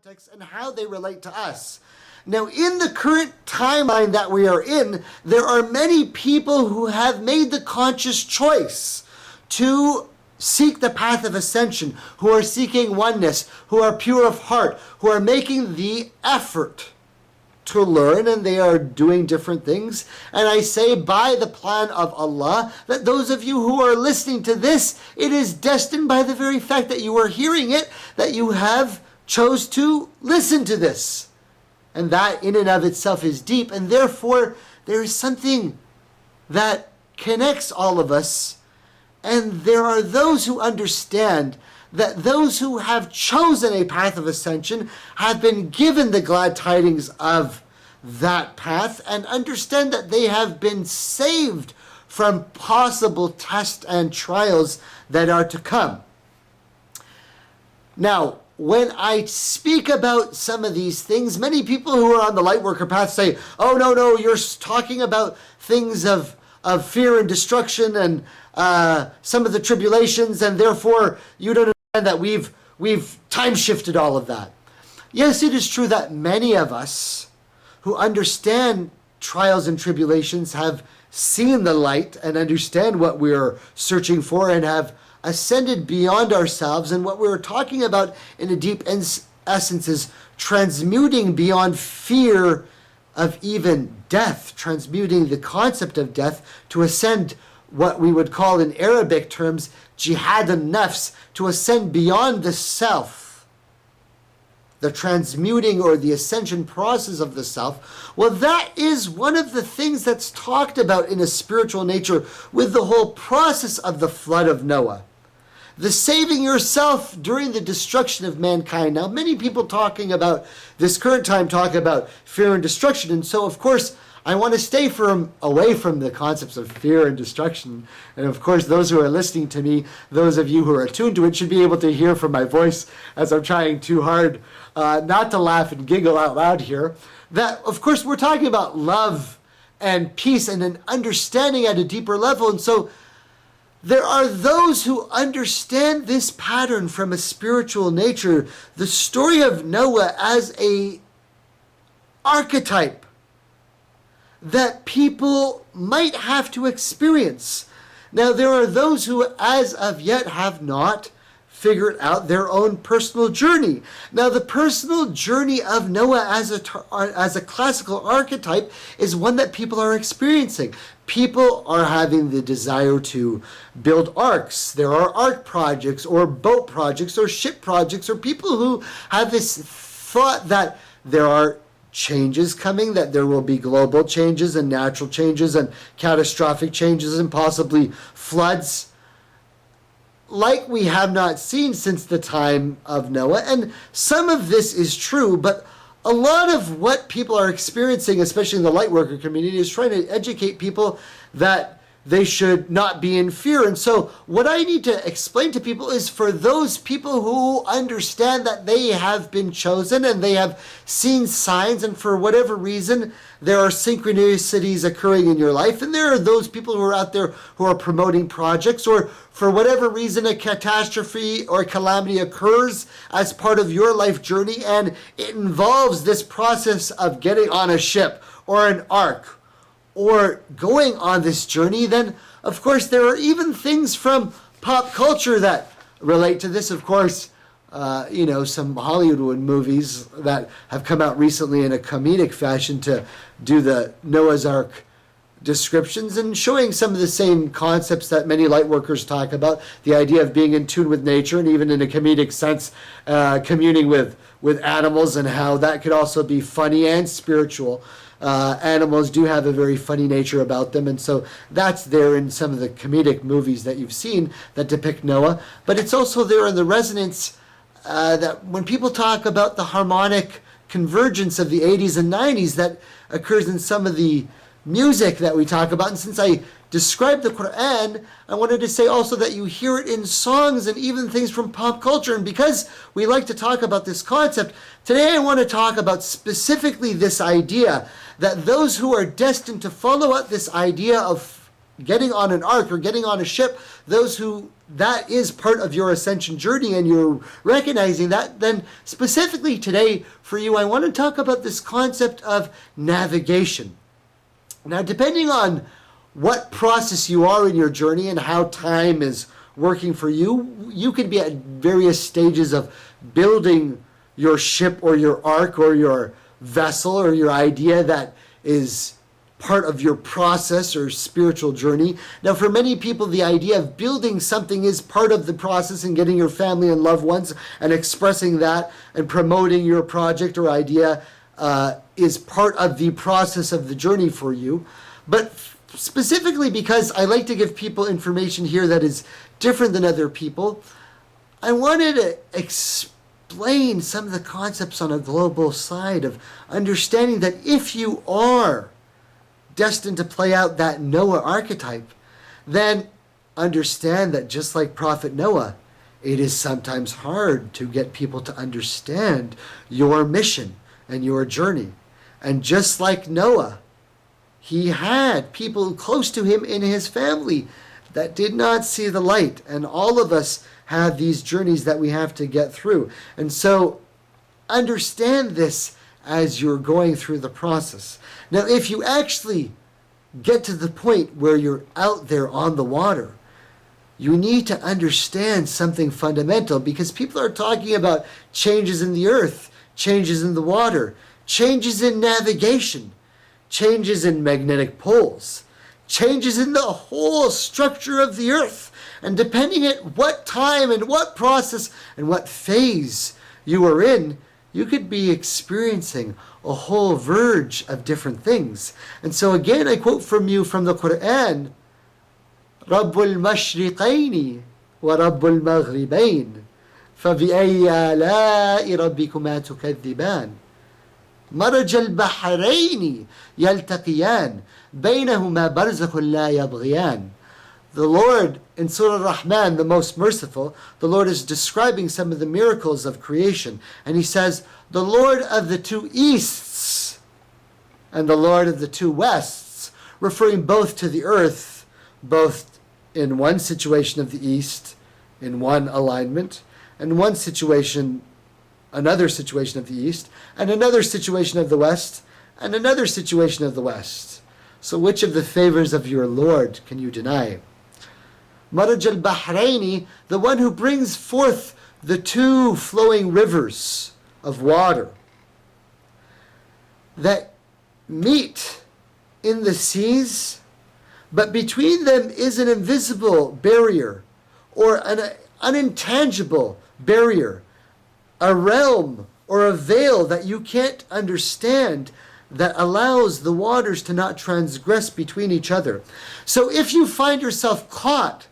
context and how they relate to us. Now, in the current timeline that we are in, there are many people who have made the conscious choice to seek the path of ascension, who are seeking oneness, who are pure of heart, who are making the effort to learn, and they are doing different things. And I say, by the plan of Allah, that those of you who are listening to this, it is destined by the very fact that you are hearing it, that you have chose to listen to this. And that in and of itself is deep, and therefore there is something that connects all of us. And there are those who understand that those who have chosen a path of ascension have been given the glad tidings of that path and understand that they have been saved from possible tests and trials that are to come. Now, when I speak about some of these things, many people who are on the Lightworker path say, oh, no, you're talking about things of fear and destruction and some of the tribulations, and therefore you don't understand that we've time shifted all of that. Yes, it is true that many of us who understand trials and tribulations have seen the light and understand what we're searching for and have ascended beyond ourselves. And what we're talking about in a deep essence is transmuting beyond fear of even death, transmuting the concept of death to ascend what we would call in Arabic terms jihad an-nafs, to ascend beyond the self, the transmuting or the ascension process of the self. Well, that is one of the things that's talked about in a spiritual nature with the whole process of the flood of Noah. The saving yourself during the destruction of mankind. Now, many people talking about this current time talk about fear and destruction. And so, of course, I want to stay away from the concepts of fear and destruction. And of course, those who are listening to me, those of you who are attuned to it, should be able to hear from my voice as I'm trying too hard not to laugh and giggle out loud here. That, of course, we're talking about love and peace and an understanding at a deeper level. And so, there are those who understand this pattern from a spiritual nature, the story of Noah as an archetype that people might have to experience. Now, there are those who, as of yet, have not figured out their own personal journey. Now, the personal journey of Noah as a classical archetype is one that people are experiencing. People are having the desire to build arcs. There are ark projects or boat projects or ship projects, or people who have this thought that there are changes coming, that there will be global changes and natural changes and catastrophic changes and possibly floods like we have not seen since the time of Noah. And some of this is true, but a lot of what people are experiencing, especially in the Lightworker community, is trying to educate people that they should not be in fear. And so what I need to explain to people is for those people who understand that they have been chosen and they have seen signs, and for whatever reason there are synchronicities occurring in your life, and there are those people who are out there who are promoting projects, or for whatever reason a catastrophe or a calamity occurs as part of your life journey, and it involves this process of getting on a ship or an ark or going on this journey. Then, of course, there are even things from pop culture that relate to this. Of course, some Hollywood movies that have come out recently in a comedic fashion to do the Noah's Ark descriptions and showing some of the same concepts that many Lightworkers talk about, the idea of being in tune with nature, and even in a comedic sense, communing with animals, and how that could also be funny and spiritual. Animals do have a very funny nature about them, and so that's there in some of the comedic movies that you've seen that depict Noah. But it's also there in the resonance that when people talk about the harmonic convergence of the 80s and 90s that occurs in some of the music that we talk about. And since I described the Quran, I wanted to say also that you hear it in songs and even things from pop culture. And because we like to talk about this concept, today I want to talk about specifically this idea that those who are destined to follow out this idea of getting on an ark or getting on a ship, that is part of your ascension journey, and you're recognizing that, then specifically today for you, I want to talk about this concept of navigation. Now, depending on what process you are in your journey and how time is working for you, you could be at various stages of building your ship or your ark or your vessel or your idea that is part of your process or spiritual journey. Now, for many people, the idea of building something is part of the process, and getting your family and loved ones and expressing that and promoting your project or idea is part of the process of the journey for you. But specifically because I like to give people information here that is different than other people, I wanted to explain some of the concepts on a global side of understanding that if you are destined to play out that Noah archetype, then understand that just like Prophet Noah, it is sometimes hard to get people to understand your mission and your journey. And just like Noah, he had people close to him in his family that did not see the light. And all of us have these journeys that we have to get through. And so understand this as you're going through the process. Now, if you actually get to the point where you're out there on the water, you need to understand something fundamental, because people are talking about changes in the earth, changes in the water, changes in navigation, changes in magnetic poles, changes in the whole structure of the earth. And depending at what time and what process and what phase you are in, you could be experiencing a whole verge of different things. And so again, I quote from you from the Quran, رَبُّ الْمَشْرِقَيْنِ وَرَبُّ الْمَغْرِبَيْنِ فَبِأَيِّ آلَاءِ رَبِّكُمَا تُكَذِّبَانِ مرج البحرين يلتقيان بينهما برزخ لا يبغيان. The Lord, in Surah Ar-Rahman, the most merciful, the Lord is describing some of the miracles of creation. And he says, the Lord of the two easts and the Lord of the two wests, referring both to the earth, both in one situation of the east, in one alignment, and one situation, another situation of the east, and another situation of the west, and another situation of the west. So which of the favors of your Lord can you deny? Maraj al-Bahraini, the one who brings forth the two flowing rivers of water that meet in the seas, but between them is an invisible barrier or an unintangible barrier, a realm or a veil that you can't understand, that allows the waters to not transgress between each other. So if you find yourself caught,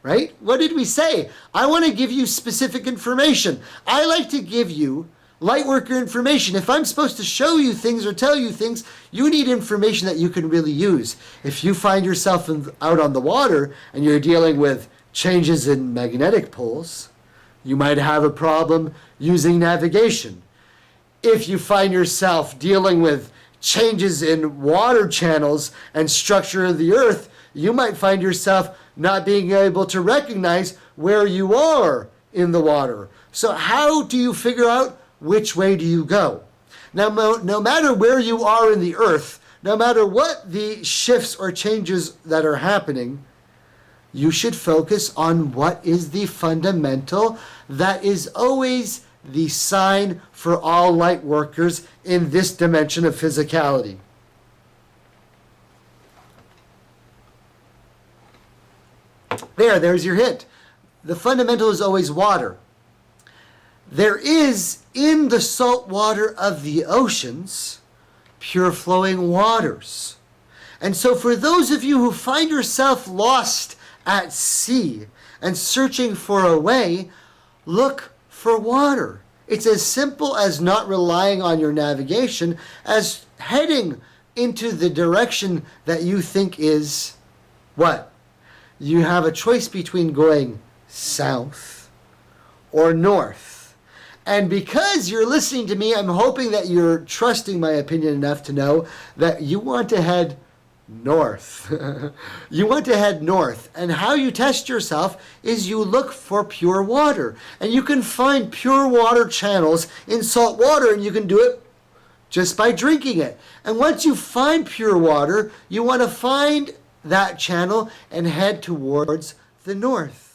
right? What did we say? I want to give you specific information. I like to give you lightworker information. If I'm supposed to show you things or tell you things, you need information that you can really use. If you find yourself out on the water and you're dealing with changes in magnetic poles, you might have a problem using navigation. If you find yourself dealing with changes in water channels and structure of the earth, you might find yourself not being able to recognize where you are in the water. So how do you figure out which way do you go? Now, no matter where you are in the earth, no matter what the shifts or changes that are happening, you should focus on what is the fundamental that is always the sign for all light workers in this dimension of physicality. There's your hint. The fundamental is always water. There is in the salt water of the oceans pure flowing waters. And so for those of you who find yourself lost at sea and searching for a way, look for water. It's as simple as not relying on your navigation as heading into the direction that you think is what? You have a choice between going south or north. And because you're listening to me, I'm hoping that you're trusting my opinion enough to know that you want to head North. You want to head north. And how you test yourself is you look for pure water. And you can find pure water channels in salt water, and you can do it just by drinking it. And once you find pure water, you want to find that channel and head towards the north.